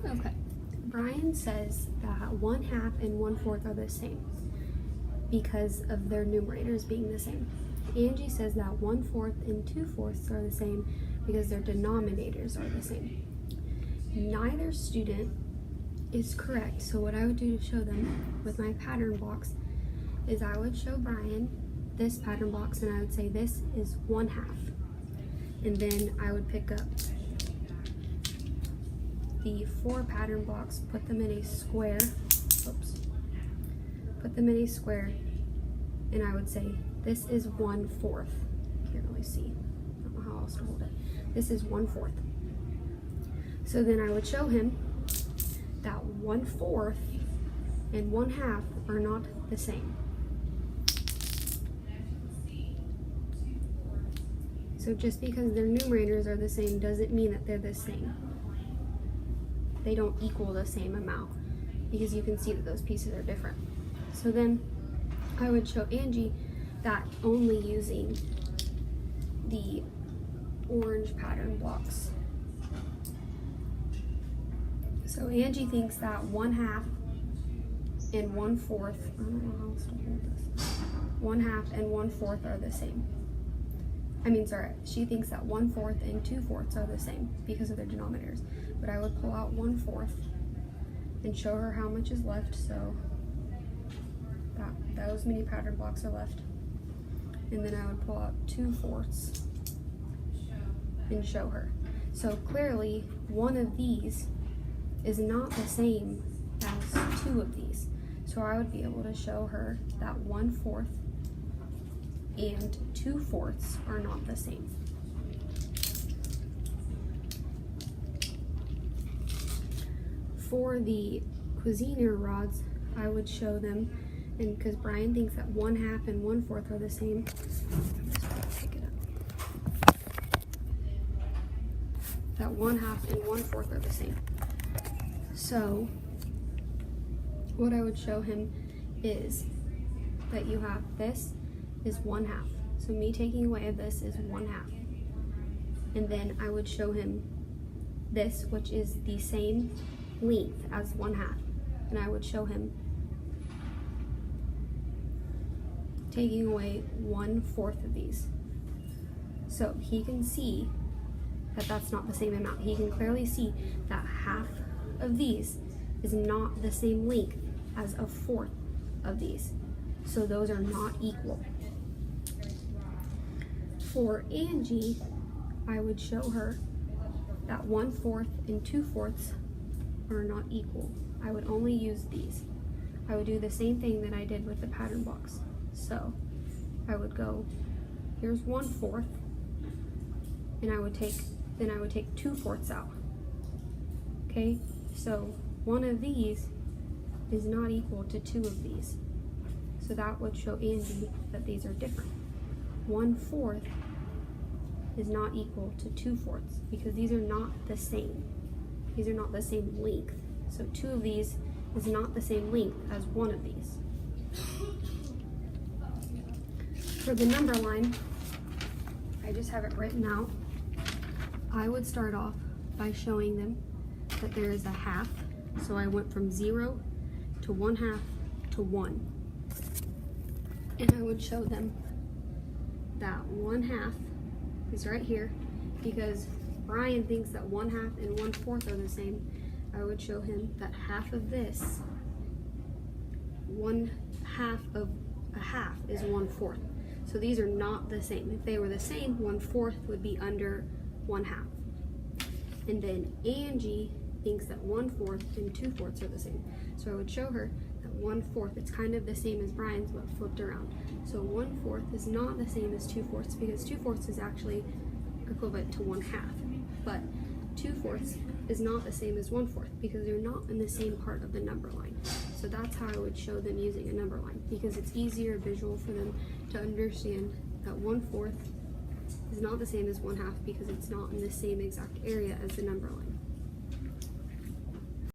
Okay. Brian says that 1/2 and 1/4 are the same because of their numerators being the same. Angie says that 1/4 and 2/4 are the same because their denominators are the same. Neither student is correct, so what I would do to show them with my pattern box is I would show Brian this pattern box and I would say this is 1/2, and then I would pick up the 4 pattern blocks, put them in a square, and I would say this is 1/4. Can't really see, I don't know how else to hold it. This is 1/4. So then I would show him that 1/4 and 1/2 are not the same. So just because their numerators are the same doesn't mean that they're the same. They don't equal the same amount because you can see that those pieces are different. So then I would show Angie that only using the orange pattern blocks. So Angie thinks that 1/2 and 1/4, I don't know how else to hold this, 1/2 and 1/4 are the same. She thinks that 1/4 and 2/4 are the same because of their denominators. But I would pull out 1/4 and show her how much is left, so those many pattern blocks are left. And then I would pull out 2/4 and show her. So clearly, one of these is not the same as 2 of these. So I would be able to show her that 1/4 and 2/4 are not the same. For the Cuisinart rods, I would show them, and because Brian thinks that 1/2 and 1/4 are the same, pick it up. That 1/2 and 1/4 are the same. So what I would show him is that you have this is 1/2. So me taking away this is 1/2. And then I would show him this, which is the same length as 1/2. And I would show him taking away 1/4 of these. So he can see that that's not the same amount. He can clearly see that half of these is not the same length as a 1/4 of these. So those are not equal. For Angie, I would show her that 1/4 and 2/4 are not equal. I would only use these. I would do the same thing that I did with the pattern box. So I would go, here's 1/4, and I would take 2/4 out. Okay, so one of these is not equal to 2 of these. So that would show Angie that these are different. 1/4 is not equal to 2/4 because these are not the same. These are not the same length. So 2 of these is not the same length as 1 of these. For the number line, I just have it written out. I would start off by showing them that there is a half. So I went from 0 to 1/2 to 1. And I would show them that 1/2 is right here because Brian thinks that 1/2 and 1/4 are the same. I would show him that half of this, 1/2 of a half is 1/4. So these are not the same. If they were the same, 1/4 would be under 1/2. And then Angie thinks that 1/4 and 2/4 are the same. So I would show her that 1/4, it's kind of the same as Brian's but flipped around. So 1/4 is not the same as 2/4 because 2/4 is actually equivalent to 1/2. But 2/4 is not the same as 1/4 because they're not in the same part of the number line. So that's how I would show them using a number line because it's easier visual for them to understand that 1/4 is not the same as 1/2 because it's not in the same exact area as the number line.